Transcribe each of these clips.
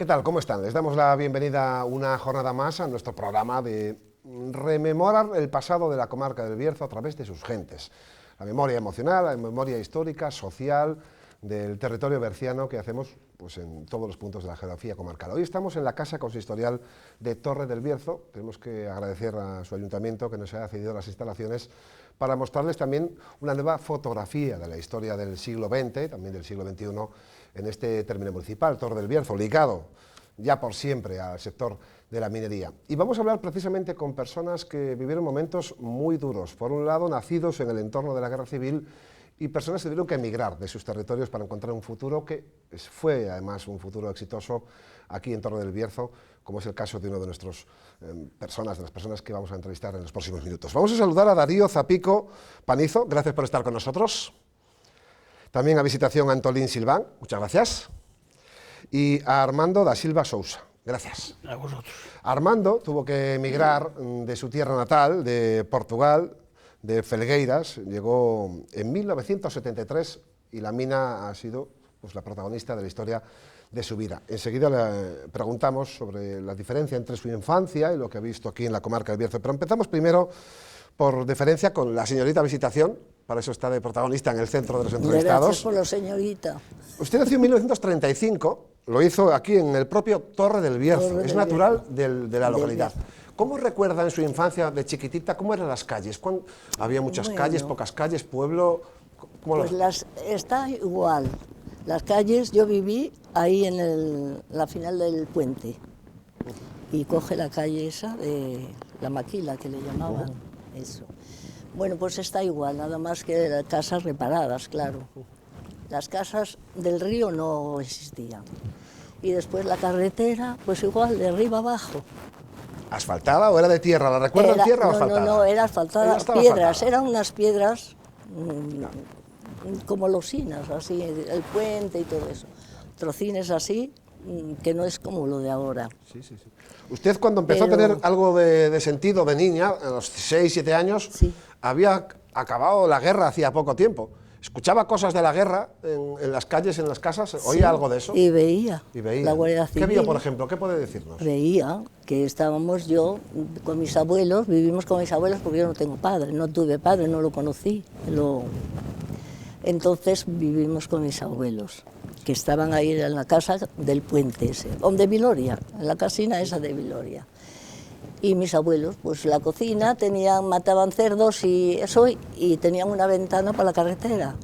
¿Qué tal? ¿Cómo están? Les damos la bienvenida una jornada más a nuestro programa de rememorar el pasado de la comarca del Bierzo a través de sus gentes. La memoria emocional, la memoria histórica, social del territorio berciano que hacemos pues, en todos los puntos de la geografía comarcal. Hoy estamos en la Casa Consistorial de Torre del Bierzo. Tenemos que agradecer a su ayuntamiento que nos haya cedido las instalaciones para mostrarles también una nueva fotografía de la historia del siglo XX, también del siglo XXI, en este término municipal, Torre del Bierzo, ligado ya por siempre al sector de la minería. Y vamos a hablar precisamente con personas que vivieron momentos muy duros. Por un lado, nacidos en el entorno de la Guerra Civil y personas que tuvieron que emigrar de sus territorios para encontrar un futuro que fue además un futuro exitoso aquí en Torre del Bierzo, como es el caso de una de nuestras personas, de las personas que vamos a entrevistar en los próximos minutos. Vamos a saludar a Darío Zapico Panizo, gracias por estar con nosotros. También a Visitación Antolín Silván, muchas gracias. Y a Armando da Silva Sousa, gracias. A vosotros. Armando tuvo que emigrar de su tierra natal, de Portugal, de Felgueiras, llegó en 1973 y la mina ha sido pues, la protagonista de la historia de su vida. Enseguida le preguntamos sobre la diferencia entre su infancia y lo que ha visto aquí en la comarca del Bierzo, pero empezamos primero por deferencia con la señorita Visitación, para eso está de protagonista en el centro de los entrevistados. Gracias por la señorita. Usted nació en 1935, lo hizo aquí en el propio Torre del Bierzo, es natural de la localidad. ¿Cómo recuerda en su infancia de chiquitita, cómo eran las calles? ¿Había muchas calles, pocas calles, pueblo? Pues está igual. Las calles, yo viví ahí en la final del puente y coge la calle esa de la Maquila, que le llamaban eso. Bueno, pues está igual, nada más que las casas reparadas, claro. Las casas del río no existían. Y después la carretera, pues igual, de arriba abajo. ¿Asfaltada o era de tierra? ¿La recuerdan tierra o asfaltada? No, era asfaltada, piedras, eran unas piedras como losinas, así, el puente y todo eso. Trocines así, que no es como lo de ahora. Sí. Usted cuando empezó a tener algo de sentido de niña, a los 6, 7 años, había acabado la guerra hacía poco tiempo. ¿Escuchaba cosas de la guerra en las calles, en las casas? ¿Oía algo de eso? Y veía. Veía. La Guardia Civil. ¿Qué veía, por ejemplo? ¿Qué puede decirnos? Veía que estábamos yo con mis abuelos, vivimos con mis abuelos porque yo no tengo padre, no tuve padre, no lo conocí. Entonces vivimos con mis abuelos, que estaban ahí en la casa del puente ese, de Viloria, en la casina esa de Viloria. Y mis abuelos, pues la cocina, mataban cerdos y eso, y tenían una ventana para la carretera.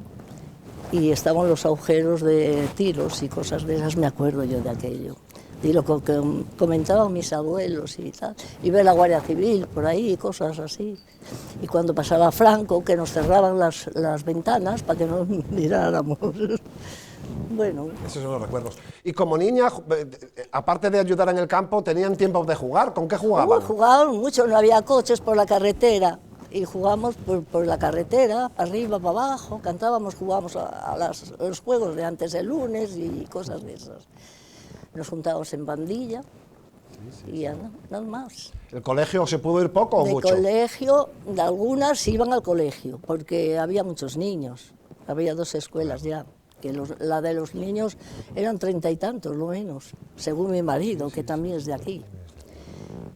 Y estaban los agujeros de tiros y cosas de esas, me acuerdo yo de aquello. Y lo que comentaban mis abuelos y tal. Y ver la Guardia Civil por ahí, cosas así. Y cuando pasaba Franco, que nos cerraban las ventanas para que no miráramos. Bueno. Esos son los recuerdos. Y como niña, aparte de ayudar en el campo, ¿tenían tiempo de jugar? ¿Con qué jugaban? Jugaban mucho, no había coches por la carretera. Y jugábamos por la carretera, para arriba, para abajo, cantábamos, jugábamos a los juegos de antes del lunes y cosas de esas. Nos juntábamos en bandilla y ya nada más. ¿El colegio se pudo ir poco o mucho? El colegio, algunas iban al colegio, porque había muchos niños, había 2 escuelas ya. Que la de los niños eran 30 y tantos, lo menos, según mi marido, que también es de aquí.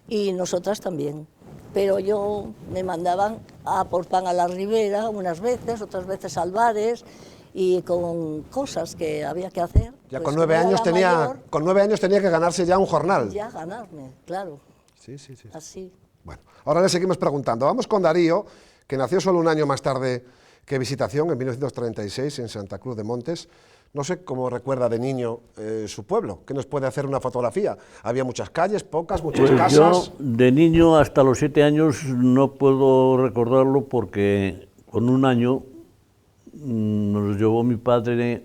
Y nosotras también. Pero yo me mandaban a por pan a la Ribera unas veces, otras veces al Bares, y con cosas que había que hacer. Ya pues con 9 años tenía que ganarse ya un jornal. Ya ganarme, claro. Sí. Así. Bueno, ahora le seguimos preguntando. Vamos con Darío, que nació solo un año más tarde que Visitación, en 1936, en Santa Cruz de Montes. No sé cómo recuerda de niño su pueblo. ¿Qué nos puede hacer una fotografía? ¿Había muchas calles, pocas, muchas casas? Yo, de niño, hasta los 7 años, no puedo recordarlo porque con un año nos llevó mi padre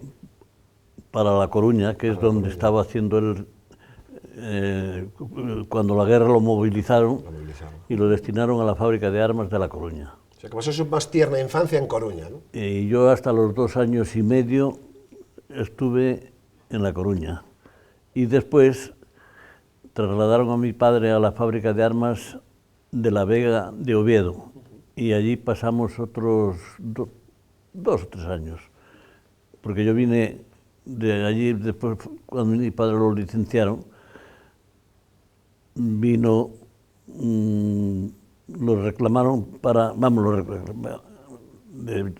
para La Coruña, que es donde estaba haciendo él, cuando la guerra lo movilizaron y lo destinaron a la fábrica de armas de La Coruña. O sea, que pasó su más tierna infancia en Coruña, ¿no? Y yo hasta los 2 años y medio estuve en La Coruña. Y después trasladaron a mi padre a la fábrica de armas de La Vega de Oviedo. Y allí pasamos otros 2 o 3 años. Porque yo vine de allí, después, cuando mi padre lo licenciaron, vino, lo reclamaron para, vamos,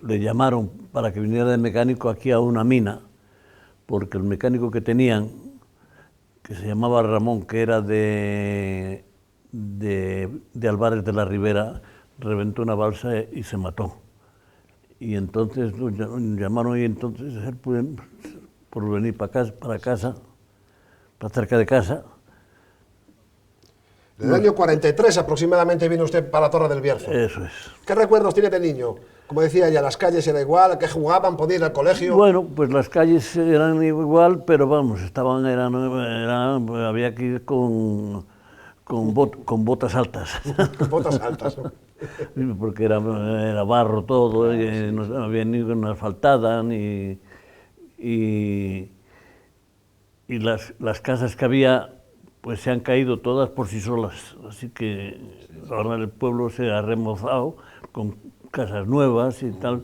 le llamaron para que viniera de mecánico aquí a una mina, porque el mecánico que tenían, que se llamaba Ramón, que era de Álvarez de la Ribera, reventó una balsa y se mató. Y entonces lo llamaron y entonces él pudo por venir para casa, para cerca de casa. En el año 43 aproximadamente vino usted para la Torre del Bierzo. Eso es. ¿Qué recuerdos tiene de niño? Como decía ella, las calles era igual, que jugaban, podía ir al colegio. Bueno, pues las calles eran igual, pero vamos, había que ir con botas altas. Con botas altas, ¿no? Porque era barro todo, y no había ninguna asfaltada, y las casas que había pues se han caído todas por sí solas, así que ahora el pueblo se ha remozado con casas nuevas y tal.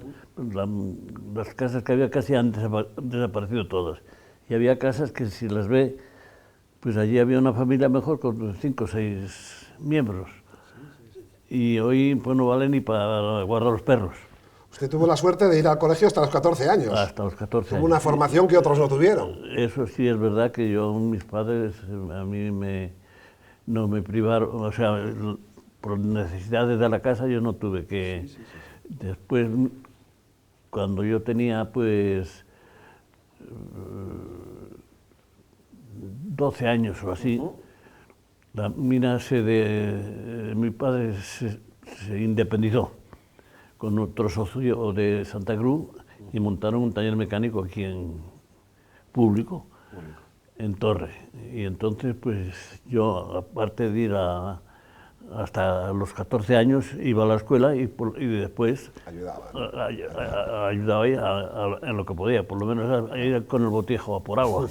Las casas que había casi han desaparecido todas, y había casas que si las ve, pues allí había una familia mejor con 5 o 6 miembros, y hoy pues no vale ni para guardar los perros. Usted tuvo la suerte de ir al colegio hasta los 14 años. Hasta los 14 años. Tuvo una formación que otros no tuvieron. Eso sí es verdad que mis padres a mí no me privaron, o sea, por necesidades de la casa yo no tuve que... Después, cuando yo tenía pues 12 años o así, la mina mi padre se independizó con otro socio de Santa Cruz y montaron un taller mecánico aquí en público, en Torre. Y entonces, pues yo, aparte de ir hasta los 14 años, iba a la escuela y después ayudaba en lo que podía, por lo menos a ir con el botijo por agua.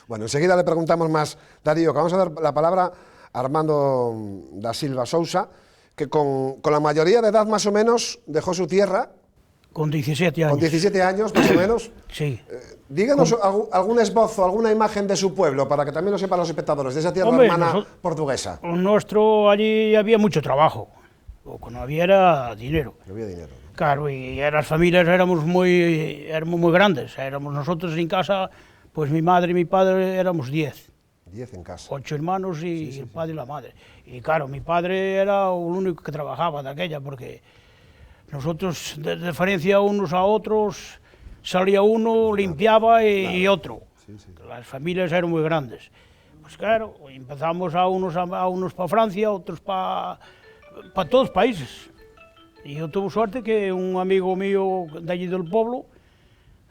Bueno, enseguida le preguntamos más, Darío, que vamos a dar la palabra a Armando da Silva Sousa, que con la mayoría de edad más o menos dejó su tierra. Con 17 años. Con 17 años más o menos. Sí. Díganos algún esbozo, alguna imagen de su pueblo, para que también lo sepan los espectadores, de esa tierra hermana portuguesa. Nuestro, allí había mucho trabajo, lo que no había era dinero. No había dinero, ¿no? Claro, y las familias éramos muy grandes, éramos nosotros en casa, pues mi madre y mi padre éramos 10. 10 en casa. 8 hermanos y el padre y la madre. Y claro, mi padre era el único que trabajaba de aquella, porque nosotros, de diferencia unos a otros, salía uno, limpiaba y otro. Las familias eran muy grandes. Pues claro, empezamos a unos para Francia, otros para todos los países. Y yo tuve suerte que un amigo mío de allí del pueblo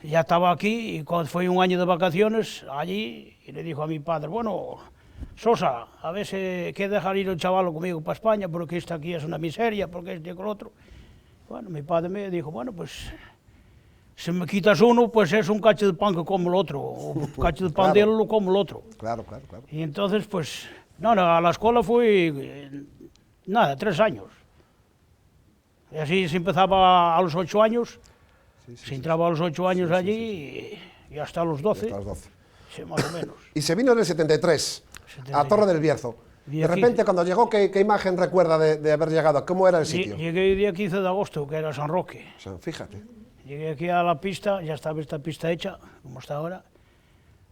ya estaba aquí, y cuando fue un año de vacaciones allí, y le dijo a mi padre, bueno, Sosa, a ver si quieres dejar ir el chaval conmigo para España, porque esto aquí es una miseria, porque esto y con lo otro. Bueno, mi padre me dijo, bueno, pues si me quitas uno, pues es un cacho de pan que como el otro, o un cacho de pan de él lo como el otro. Claro, claro, claro. Y entonces, pues, no, a la escuela fui, 3 años. Y así se empezaba a los 8 años, se entraba a los 8 años allí y hasta los 12. Hasta los 12. Sí, más o menos. Y se vino en el 73, a Torre del Bierzo. De repente, cuando llegó, ¿qué imagen recuerda de haber llegado? ¿Cómo era el sitio? Llegué el día 15 de agosto, que era San Roque. O sea, fíjate. Llegué aquí a la pista, ya estaba esta pista hecha, como está ahora,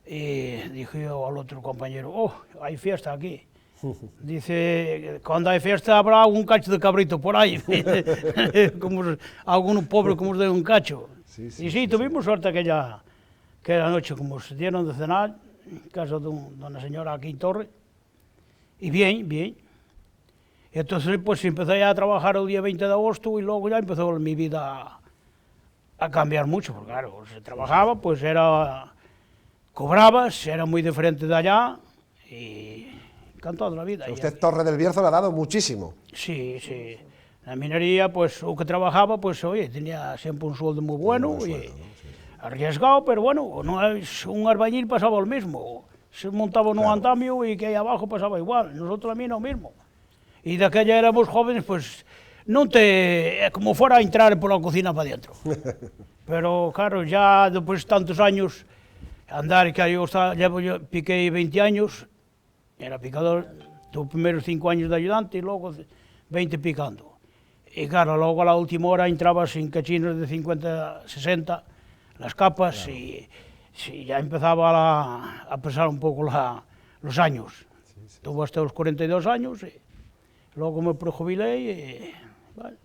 y dije yo al otro compañero, oh, hay fiesta aquí. Dice, cuando hay fiesta habrá algún cacho de cabrito por ahí, como algunos pobres como os de un cacho. Y sí, tuvimos suerte aquella noche, como se dieron de cenar, en casa de una señora aquí en Torre, y bien, bien. Y entonces pues empecé ya a trabajar el día 20 de agosto y luego ya empezó mi vida a cambiar mucho, porque claro, se trabajaba, pues cobrabas, era muy diferente de allá, y encantado de la vida. Usted Torre del Bierzo le ha dado muchísimo. Sí, sí. La minería, pues, o que trabajaba, pues, oye, tenía siempre un sueldo muy bueno, arriesgado, pero bueno, no es, un albañil pasaba lo mismo. Se montaba en un andamio y que ahí abajo pasaba igual. Nosotros también lo mismo. Y de aquella éramos jóvenes, pues, como fuera a entrar por la cocina para adentro. Pero claro, ya después de tantos años, andar, que yo piqué 20 años, era picador, Los primeros 5 años de ayudante y luego 20 picando. Y claro, luego a la última hora entrabas en cachinos de 50, 60, las capas, claro. y ya empezaba a pesar un poco los años. Tuve hasta los 42 años, y luego me prejubilé y... Bueno.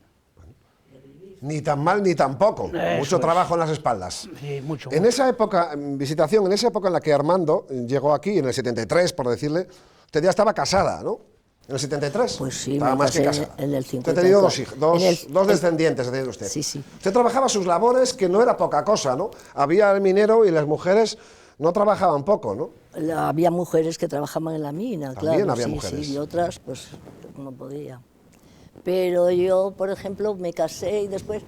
Ni tan mal ni tan poco, mucho trabajo en las espaldas. Sí, mucho. En esa época, Visitación, en esa época en la que Armando llegó aquí, en el 73, por decirle, usted ya estaba casada, ¿no? ¿En el 73? Pues sí, estaba más que casada. En el 54. Usted ha tenido dos hijos, dos descendientes, ha tenido usted. Sí, sí. Usted trabajaba sus labores, que no era poca cosa, ¿no? Había el minero y las mujeres no trabajaban poco, ¿no? Había mujeres que trabajaban en la mina, también claro. había sí, mujeres. Sí, y otras, pues, no podía. Pero yo, por ejemplo, me casé y después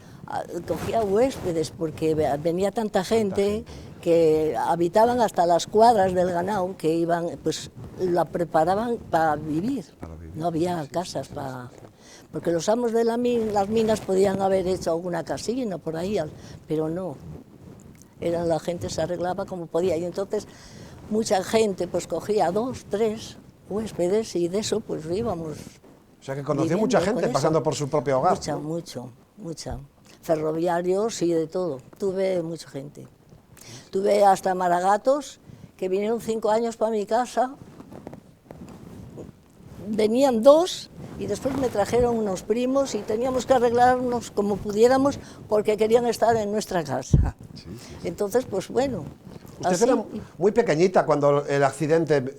cogía huéspedes porque venía tanta gente que habitaban hasta las cuadras del ganado, que iban, pues la preparaban para vivir. No había casas para... Porque los amos de las minas podían haber hecho alguna casina por ahí, pero no. La gente se arreglaba como podía y entonces mucha gente pues cogía 2, 3 huéspedes y de eso pues íbamos. O sea que conoció mucha gente pasando por su propio hogar. Mucha. Ferroviarios y de todo. Tuve mucha gente. Tuve hasta maragatos que vinieron 5 años para mi casa. Venían 2 y después me trajeron unos primos y teníamos que arreglarnos como pudiéramos porque querían estar en nuestra casa. Sí. Entonces, pues bueno. Usted así, era muy pequeñita cuando el accidente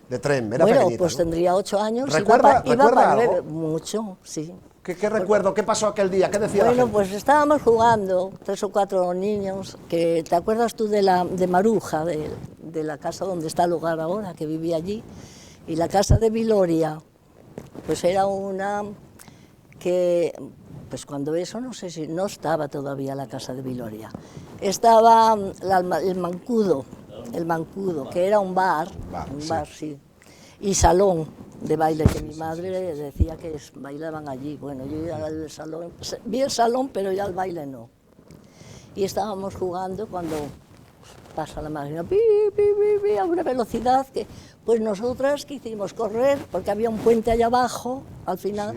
de tren, era bueno, pequeñita, pues ¿no? tendría 8 años. ¿Recuerda algo? Mucho, sí. ¿Qué recuerdo? ¿Qué pasó aquel día? ¿Qué decía la gente? Bueno, pues estábamos jugando, 3 o 4 niños, que ¿te acuerdas tú de Maruja, de la casa donde está el hogar ahora, que vivía allí? Y la casa de Viloria, pues era una que, pues cuando eso, no sé si no estaba todavía la casa de Viloria. Estaba el Mancudo, que era un bar, sí, y salón de baile, que mi madre decía que bailaban allí. Bueno, yo iba al salón, vi el salón, pero ya el baile no. Y estábamos jugando cuando pasa la máquina, a una velocidad que, pues nosotras quisimos correr, porque había un puente allá abajo, al final,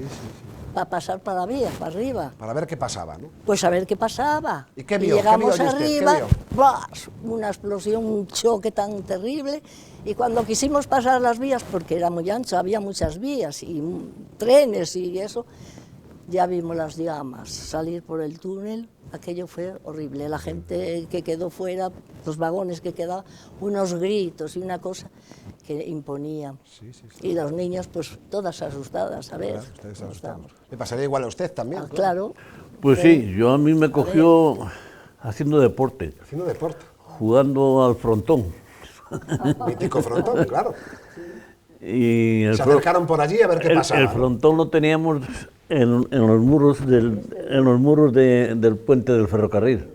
para pasar para la vía, para arriba. Para ver qué pasaba, ¿no? Pues a ver qué pasaba. ¿Y qué vio? Y llegamos ¿Qué vio arriba, ¡blas! Una explosión, un choque tan terrible, y cuando quisimos pasar las vías, porque era muy ancho, había muchas vías y trenes y eso, ya vimos las llamas salir por el túnel. Aquello fue horrible, la gente que quedó fuera, los vagones que quedaban, unos gritos y una cosa que imponía. Y los niños, pues todas asustadas, a ver. Claro, ¿le pasaría igual a usted también? Claro. Pues sí, a mí me cogió haciendo deporte. Haciendo deporte. Jugando al frontón. Mítico frontón, claro. Y se acercaron por allí a ver qué pasaba. El frontón lo teníamos en los muros del puente del ferrocarril.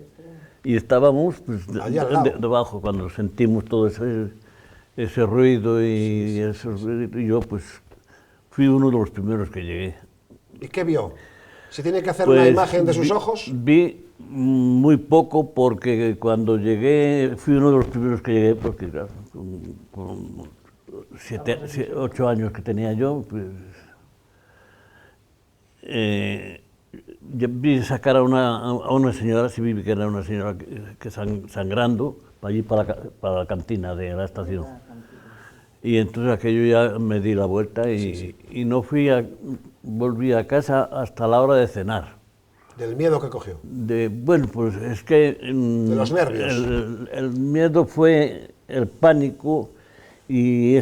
Y estábamos pues, debajo cuando sentimos todo ese ruido y yo pues fui uno de los primeros que llegué. ¿Y qué vio? ¿Se tiene que hacer una imagen de sus ojos? Vi muy poco porque cuando llegué, fui uno de los primeros que llegué porque claro, con 8 años que tenía yo, pues vi sacar a una señora, sí vi que era una señora que sangrando, allí para la cantina de la estación. Y entonces aquello ya me di la vuelta y no volví a casa hasta la hora de cenar. ¿Del miedo que cogió? Bueno, pues es que... ¿De los nervios? El miedo fue el pánico y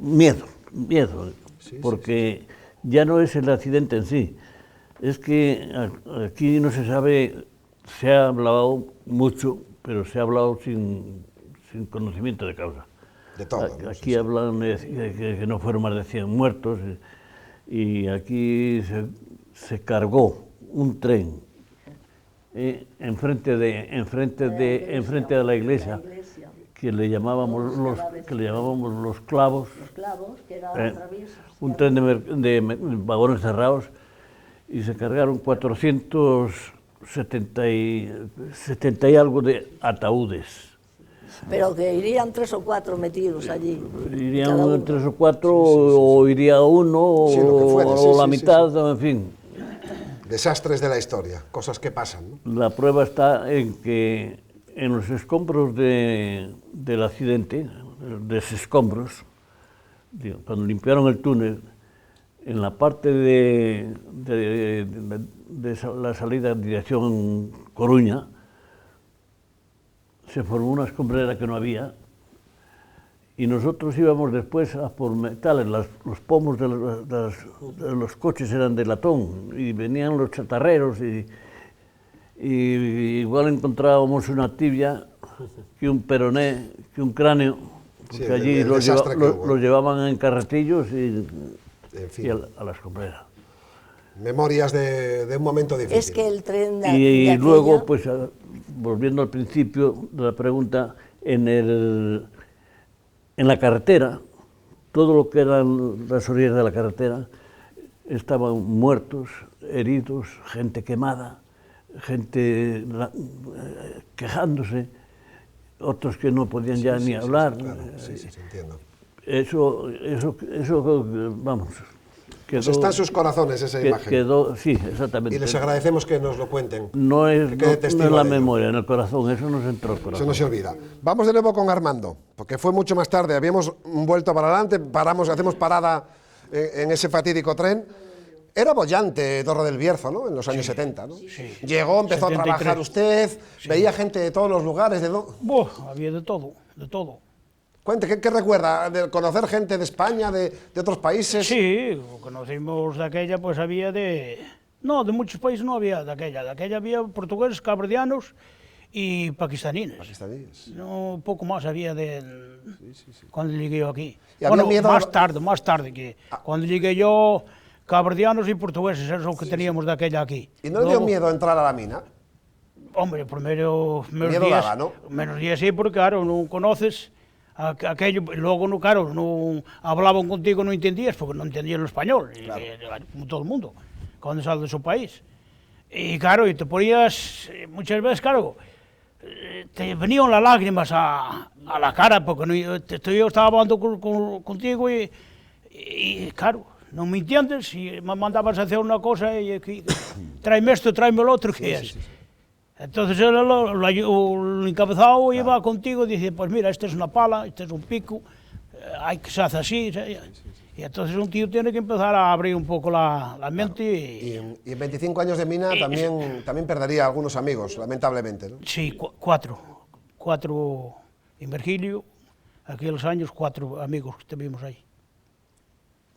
miedo, porque ya no es el accidente en sí, es que aquí no se sabe, se ha hablado mucho, pero se ha hablado sin conocimiento de causa. De todo. Aquí hablan que no fueron más de 100 muertos y aquí se cargó un tren enfrente de la iglesia que le llamábamos los clavos. Los clavos, que eran traviesos. Un tren de vagones cerrados y se cargaron 470 y algo de ataúdes. Pero que irían 3 o 4 metidos allí. Irían cada uno. 3 o 4, o iría uno, Sí, lo que fuera, o la mitad, en fin. Desastres de la historia, cosas que pasan, ¿no? La prueba está en que en los escombros del accidente, de esos escombros, cuando limpiaron el túnel, en la parte de la salida en dirección Coruña, se formó una escombrera que no había, y nosotros íbamos después a por metales. Los pomos de los coches eran de latón, y venían los chatarreros, y igual encontrábamos una tibia, que un peroné, que un cráneo, porque Sí, allí el desastre que hubo. los llevaban en carretillos y fin. a la escombrera. Memorias de un momento difícil. Es que el tren de Y aquella- luego, pues, volviendo al principio de la pregunta, en la carretera, todo lo que eran las orillas de la carretera, estaban muertos, heridos, gente quemada, gente quejándose, otros que no podían ya ni hablar. Claro, sí, entiendo. Eso, vamos, Pues está en sus corazones esa imagen. quedó, sí, exactamente. Y les agradecemos que nos lo cuenten. No es, que quede no es testigo la de ello. memoria, en el corazón, eso nos entró al Eso corazón. no se olvida. Vamos de nuevo con Armando, porque fue mucho más tarde. Habíamos vuelto para adelante, hacemos parada en ese fatídico tren. Era bollante Torre del Bierzo, ¿no? En los años 70, ¿no? Sí. Llegó, empezó 73. a trabajar usted, veía gente de todos los lugares. Había de todo, de todo. Cuente, ¿qué recuerda? ¿De conocer gente de España, de otros países? Sí, conocimos de aquella, pues había de... No, de muchos países no había de aquella. De aquella había portugueses, cabredianos y pakistaníes. Pakistaníes. No, poco más había de... Cuando llegué yo aquí. ¿Y había Bueno, miedo más tarde que... Cuando llegué yo, cabredianos y portugueses, eso es lo que teníamos de aquella aquí. ¿Y no le dio miedo entrar a la mina? Hombre, primero menos Miedo días, daba, ¿no? menos días sí, porque claro, no conoces aquello, luego no, claro, no hablaban contigo, no entendías, porque no entendían el español, como todo el mundo, cuando sale de su país. Y claro, y te ponías, muchas veces, claro, te venían las lágrimas a la cara, porque yo estaba hablando contigo y claro, no me entiendes, y me mandabas a hacer una cosa y tráeme esto, tráeme lo otro, ¿qué es? Entonces el encabezado iba contigo y decía, pues mira, esta es una pala, este es un pico, hay que se hace así. Y entonces un tío tiene que empezar a abrir un poco la mente. Claro. Y en 25 años de mina también perdería algunos amigos, lamentablemente, ¿no? Sí, cuatro en Virgilio, aquellos años, 4 amigos que tuvimos ahí.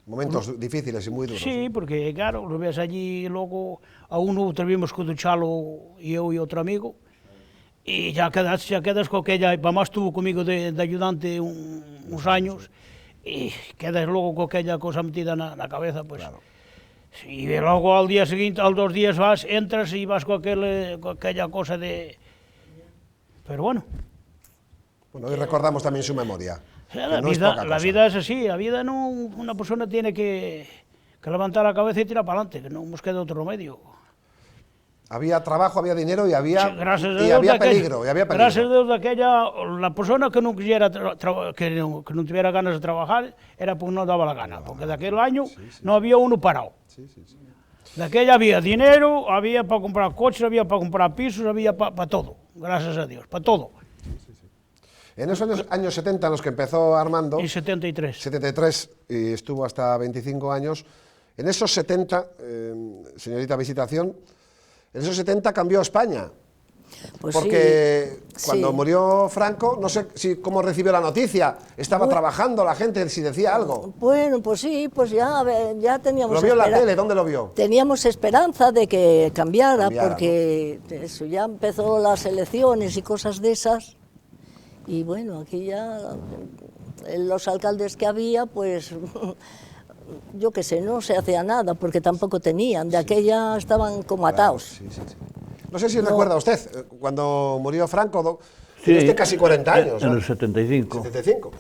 Momentos difíciles y muy duros. Sí, porque claro, lo ves allí, luego a uno tuvimos que ducharlo yo y otro amigo, y ya quedas con aquella, mamá estuvo conmigo de ayudante unos años, y quedas luego con aquella cosa metida en la cabeza, pues. Claro. Y luego al día siguiente, a los 2 días vas, entras y vas con aquella cosa de... Pero bueno. Bueno, hoy recordamos también su memoria. La no es poca la cosa. vida es así, la vida no, una persona tiene que levantar la cabeza y tirar para adelante, que no nos queda otro remedio. Había trabajo, había dinero y había, Sí, gracias a y Dios había de aquella- peligro. Gracias a Dios de aquella, la persona que no quisiera, que no tuviera ganas de trabajar, era porque no daba la gana, porque de aquel año no había uno parado. De aquella había dinero, había para comprar coches, había para comprar pisos, había para todo, gracias a Dios, para todo. En esos años 70 en los que empezó Armando, En 73. 73, y estuvo hasta 25 años, en esos 70, señorita Visitación, en esos 70 cambió España. Pues Porque sí, cuando sí. murió Franco, no sé cómo recibió la noticia, estaba trabajando la gente, si decía algo. Bueno, pues sí, pues ya, a ver, ya teníamos... ¿Lo vio en la espera- tele? ¿Dónde lo vio? Teníamos esperanza de que cambiara, Cambiara, porque eso, ya empezó las elecciones y cosas de esas. Y bueno, aquí ya los alcaldes que había, pues yo qué sé, no se hacía nada, porque tampoco tenían, de aquella estaban como atados. Sí. No sé si recuerda usted, cuando murió Franco, Sí, tiene usted casi 40 años, en ¿no? el 75. 75.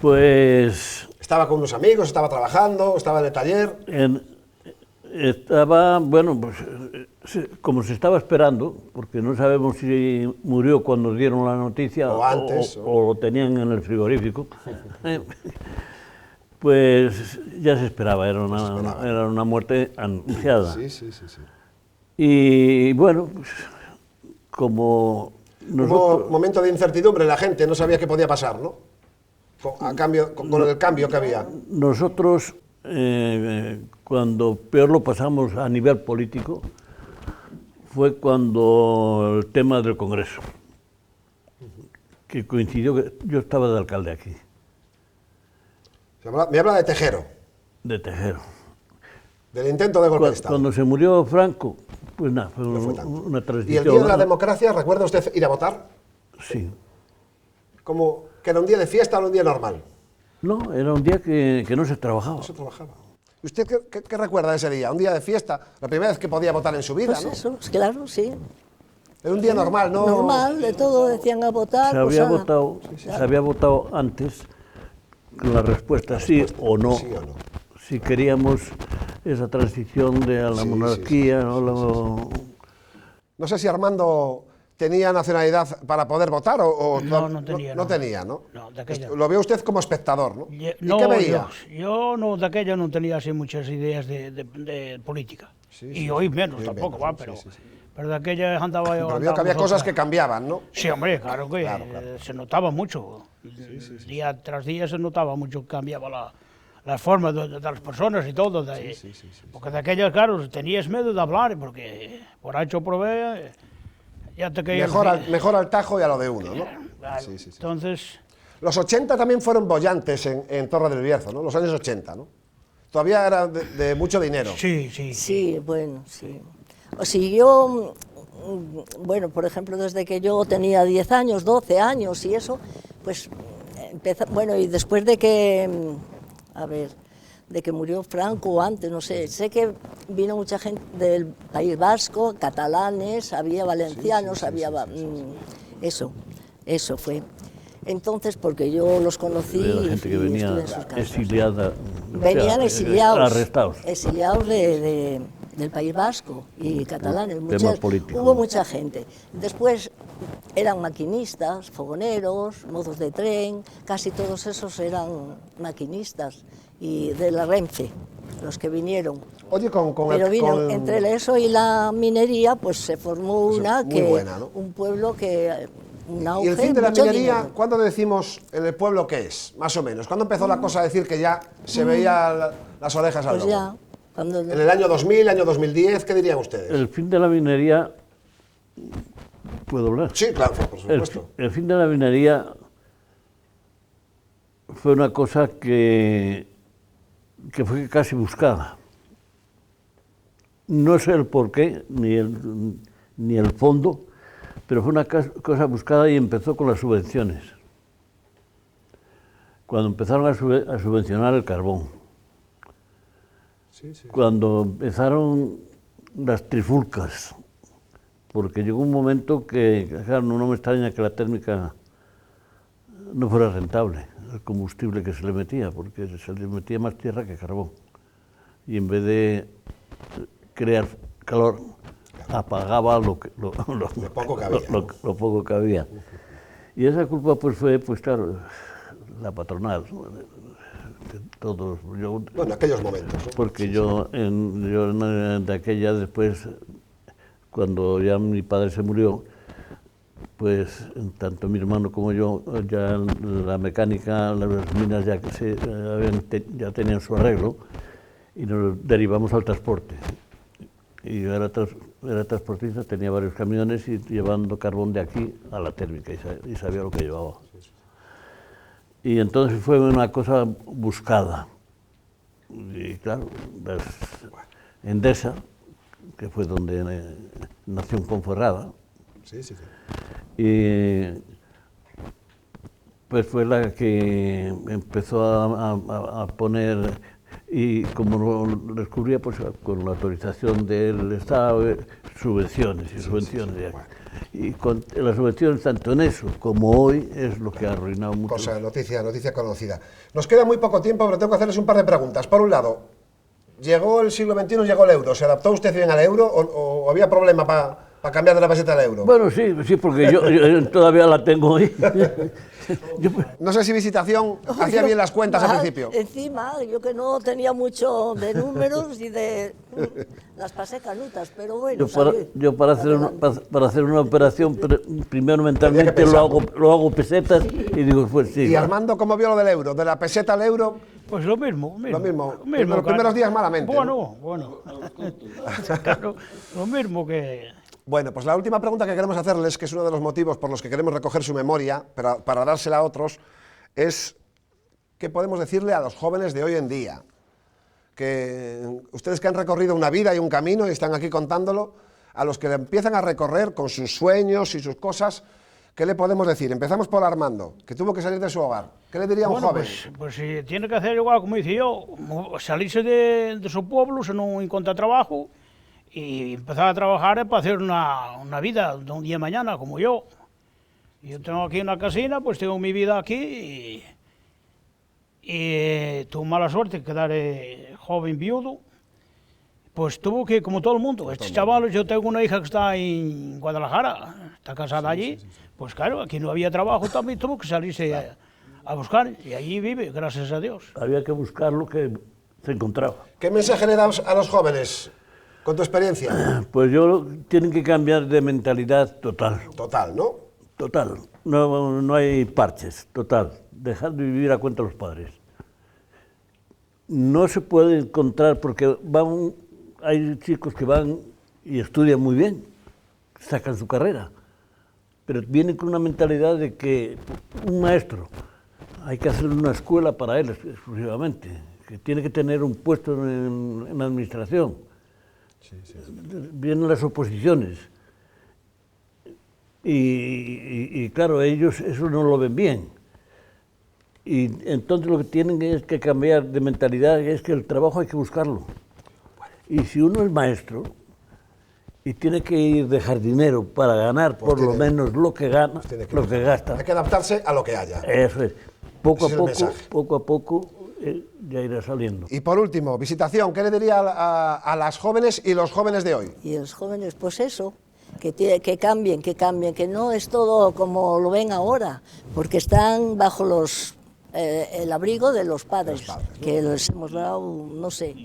Pues Estaba con unos amigos, estaba trabajando, estaba en el taller. Estaba, bueno, pues como se estaba esperando, porque no sabemos si murió cuando dieron la noticia o antes, o lo tenían en el frigorífico, pues ya se esperaba, era una muerte anunciada. Sí, sí, sí, sí. Y bueno, pues, como Hubo un momento de incertidumbre, la gente no sabía qué podía pasar, ¿no? Con el cambio que había. Nosotros, cuando peor lo pasamos a nivel político, fue cuando el tema del Congreso, que coincidió que yo estaba de alcalde aquí. Me habla de Tejero, De Tejero. del intento de golpe de Estado. Cuando se murió Franco, pues nada, fue No fue tanto. una ¿Y transición. el día de la democracia, recuerda usted ir a votar? Sí. ¿Como que era un día de fiesta o un día normal? No, era un día que no se trabajaba. No se trabajaba. ¿Y usted qué recuerda de ese día? Un día de fiesta, la primera vez que podía votar en su vida, Pues ¿no? eso, claro, sí. Era un día normal, ¿no? Normal, de todo decían a votar. Se había votado antes con la respuesta sí o no. Sí o no. Si queríamos esa transición de a la Sí, monarquía, sí, ¿no? No sé si Armando tenía nacionalidad para poder votar o No tenía, No no. tenía, ¿no? No, de aquella. Lo ve usted como espectador, ¿no? ¿Y No, qué veía? yo no, de aquella no tenía así muchas ideas de política. Sí, y sí, hoy sí, menos sí, tampoco, menos, va, sí, pero, sí, sí. pero de aquella andaba yo. Pero vio que había cosas que cambiaban, ¿no? Sí, hombre, claro que Claro. se notaba mucho. Día tras día se notaba mucho que cambiaba las formas de las personas y todo. Porque de aquellas, claro, tenías miedo de hablar, porque por H o por B ya te caías. Mejor al tajo y a lo de uno, ¿no? Claro. Sí, sí, sí. Entonces, Los 80 también fueron bollantes en Torre del Bierzo, ¿no? Los años 80, ¿no? Todavía era de mucho dinero. sí. Sí, bueno, sí. O sea, yo, bueno, por ejemplo, desde que yo tenía 10 años, 12 años y eso, pues bueno, y después de que, de que murió Franco o antes, no sé que vino mucha gente del País Vasco, catalanes, había valencianos, eso fue. Entonces, porque yo los conocí La gente que y venía estuve en sus casas. exiliada. Venían exiliados, Arrestados. exiliados del País Vasco y catalanes. Tema político. Hubo mucha gente. Después eran maquinistas, fogoneros, mozos de tren, casi todos esos eran maquinistas y de la Renfe, los que vinieron. Oye, Pero vino, entre eso y la minería, pues se formó una muy que, buena, ¿no? un pueblo que... ¿Y el fin de la minería, cuándo decimos en el pueblo qué es, más o menos? ¿Cuándo empezó la cosa a decir que ya se veía las orejas al Pues lobo? ya, cuando... ¿En el año 2000, año 2010? ¿Qué dirían ustedes? El fin de la minería... ¿Puedo hablar? Sí, claro, por supuesto. El fin de la minería fue una cosa que fue casi buscada. No sé el porqué, ni el fondo, pero fue una cosa buscada y empezó con las subvenciones. Cuando empezaron a subvencionar el carbón. Sí, sí. Cuando empezaron las trifulcas, porque llegó un momento que, claro, no me extraña que la térmica no fuera rentable, el combustible que se le metía, porque se le metía más tierra que carbón. Y en vez de crear calor, apagaba lo poco que había. Y esa culpa pues fue, pues claro, la patronal, todos. Bueno, en aquellos momentos, ¿no? Porque yo de aquella después, cuando ya mi padre se murió, pues tanto mi hermano como yo, ya la mecánica, las minas ya tenían su arreglo y nos derivamos al transporte. Y yo era transportista, tenía varios camiones y llevando carbón de aquí a la térmica y sabía lo que llevaba. Y entonces fue una cosa buscada. Y claro, Endesa, que fue donde nació en Ponferrada, sí, sí, sí. Y pues fue la que empezó a poner, y como lo descubría, pues con la autorización del Estado, subvenciones y subvenciones. Sí, bueno. Y con las subvenciones, tanto en eso como hoy, es lo que ha arruinado mucho. Noticia conocida. Nos queda muy poco tiempo, pero tengo que hacerles un par de preguntas. Por un lado, llegó el siglo XXI, llegó el euro. ¿Se adaptó usted bien al euro o había problema para cambiar de la peseta al euro? Bueno, sí, porque yo todavía la tengo ahí. No sé si Visitación hacía bien las cuentas al Ah, principio. Encima, yo que no tenía mucho de números y de... las pasé canutas, pero bueno, Yo para hacer una operación, primero mentalmente pensarlo. lo hago pesetas y digo, pues sí. ¿Y Armando cómo vio lo del euro? ¿De la peseta al euro? Pues lo mismo. Lo mismo. Lo En los primeros días malamente, Bueno. Claro, lo mismo que... Bueno, pues la última pregunta que queremos hacerles, que es uno de los motivos por los que queremos recoger su memoria, para dársela a otros, es qué podemos decirle a los jóvenes de hoy en día. Que ustedes que han recorrido una vida y un camino y están aquí contándolo, a los que le empiezan a recorrer con sus sueños y sus cosas, ¿qué le podemos decir? Empezamos por Armando, que tuvo que salir de su hogar. ¿Qué le diría a un joven? Pues si tiene que hacer igual como hice yo, salirse de su pueblo si no encuentra trabajo y empezar a trabajar para hacer una vida de un día de mañana, como yo. Yo tengo aquí una casina, pues tengo mi vida aquí y tuve mala suerte de quedar joven viudo. Pues tuvo que, como todo el mundo, estos chavales, yo tengo una hija que está en Guadalajara, está casada allí, pues claro, aquí no había trabajo, también tuvo que salirse a buscar y allí vive, gracias a Dios. Había que buscar lo que se encontraba. ¿Qué mensaje le das a los jóvenes con tu experiencia? Pues tienen que cambiar de mentalidad total. Total, ¿no? Total. No hay parches, total. Dejar de vivir a cuenta de los padres. No se puede encontrar, porque hay chicos que van y estudian muy bien, sacan su carrera, pero vienen con una mentalidad de que un maestro, hay que hacer una escuela para él exclusivamente, que tiene que tener un puesto en la administración. Vienen las oposiciones. Y claro, ellos eso no lo ven bien. Y entonces lo que tienen es que cambiar de mentalidad, es que el trabajo hay que buscarlo. Y si uno es maestro y tiene que ir de jardinero para ganar por lo menos lo que gana, lo que gasta. Hay que adaptarse a lo que haya. Eso es. Poco Ese a poco ya irá saliendo. Y por último, Visitación, ¿qué le diría a las jóvenes y los jóvenes de hoy? Y los jóvenes, pues eso, que cambien, que no es todo como lo ven ahora, porque están bajo el abrigo de los padres, que les hemos dado, no sé,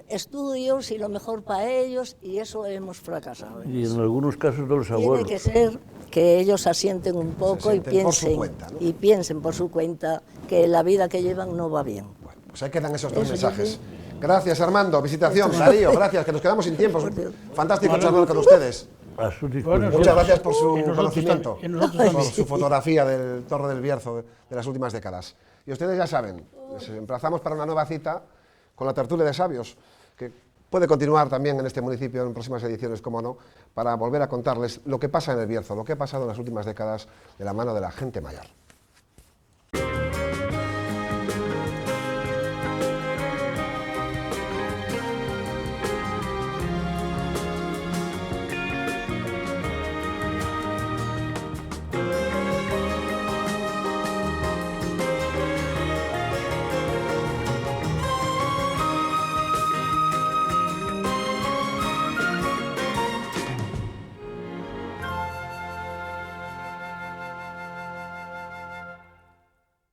estudios y lo mejor para ellos, y eso hemos fracasado. Y en algunos casos de los abuelos. Tiene que ser que ellos asienten un poco y piensen, por su cuenta, ¿no? y piensen por su cuenta que la vida que llevan no va bien. Bueno, pues ahí quedan esos dos Eso mensajes. sí. Gracias, Armando. Visitación, Darío, gracias, que nos quedamos sin tiempo. Fantástico charlar con ustedes. A su disposición. Muchas gracias por su nosotros conocimiento, también, nosotros también. por su fotografía del Torre del Bierzo de las últimas décadas. Y ustedes ya saben, les emplazamos para una nueva cita con la tertulia de sabios, que puede continuar también en este municipio en próximas ediciones, como no, para volver a contarles lo que pasa en el Bierzo, lo que ha pasado en las últimas décadas de la mano de la gente mayor.